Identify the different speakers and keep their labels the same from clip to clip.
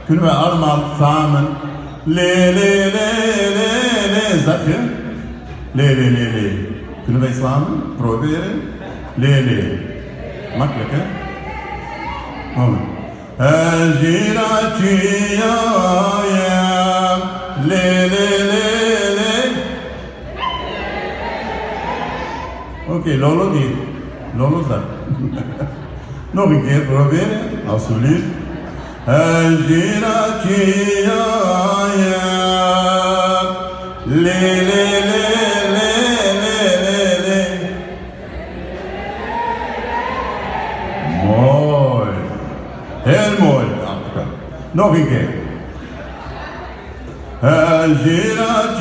Speaker 1: Kunnen we allemaal samen le le le le le, is dat je? Le le le le. Kunnen wij samen proberen? Le le. Makkelijk hè? Moment. Ajirachiya le le le le. Oké, Lolo die. Lolo zegt. Nog een keer proberen, alsjeblieft. Ajirachiya le le le le le le le. Mooi. Heel mooi. Nog een keer. Ajirachiya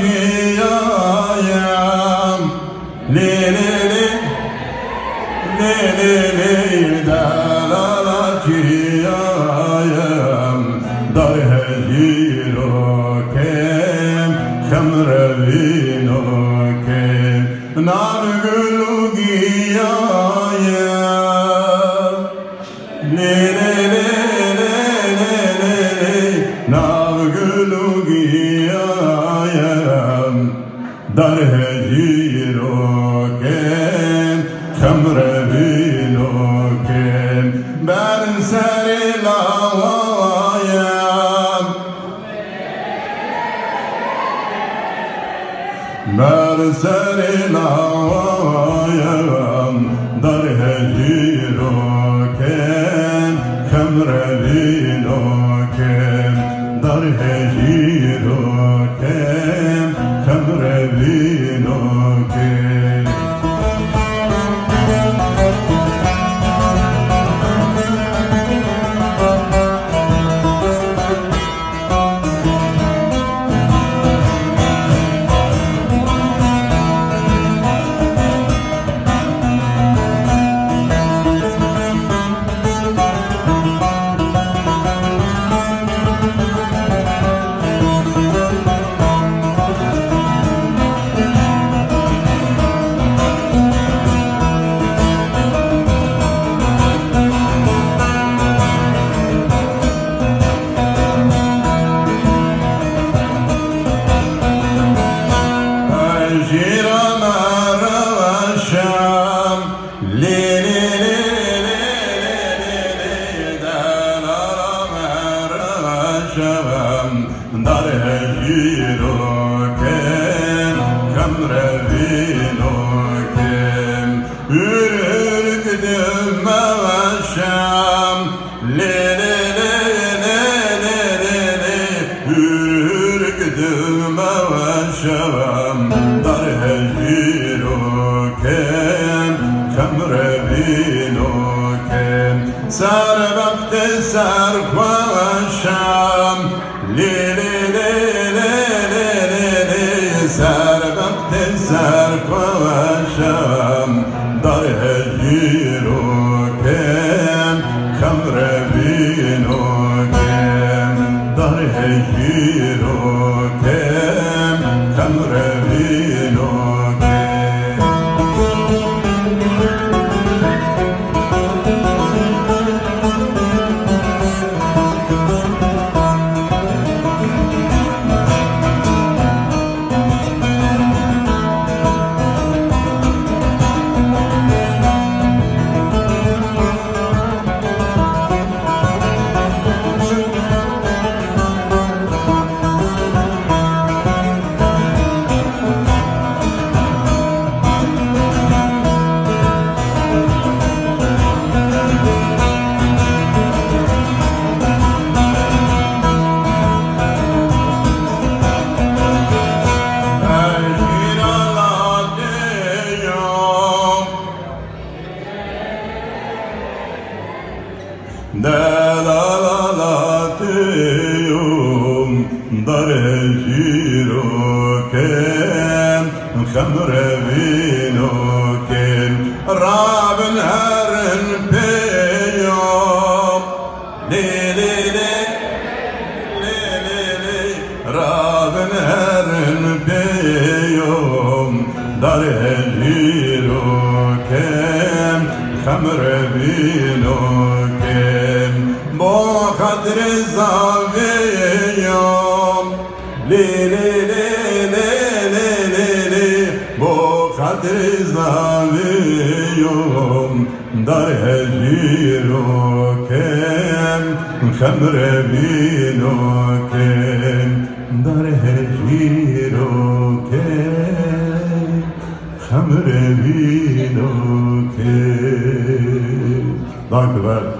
Speaker 1: le le le le le le da la la chiya dar hejiro kem khamra vino kem nar gulugiya le le le le le le nar gulugiya dar hejiro kem khamra vino kem ben sari lawaya ben sari lawaya dar hejiro kem khamra vino kem dar hejiro kem khamra vino kem. Dar hejiro kem khamra vino kem ürkdüm mavaşam le le le le le le le ürkdüm mavaşam dar hejiro kem khamra vino kem sarvakte sarvaşam le le le le le le le sarvakte sarvaşam dar hejiro kem khamra vino kem dar hejiro kem khamra vino kem. درجيروكن خمر بينوكن رابن هرن بيوم لي لي لي لي لي لي رابن هرن بيوم درجيروكن خمر بينوكن بو خاطر الزاوية لي لي لي لي لي لي لي بو خاطر الزاوية دار هجيروكن خمر بينوكن دار هجيروكن خمر بينوكن. Dank u wel.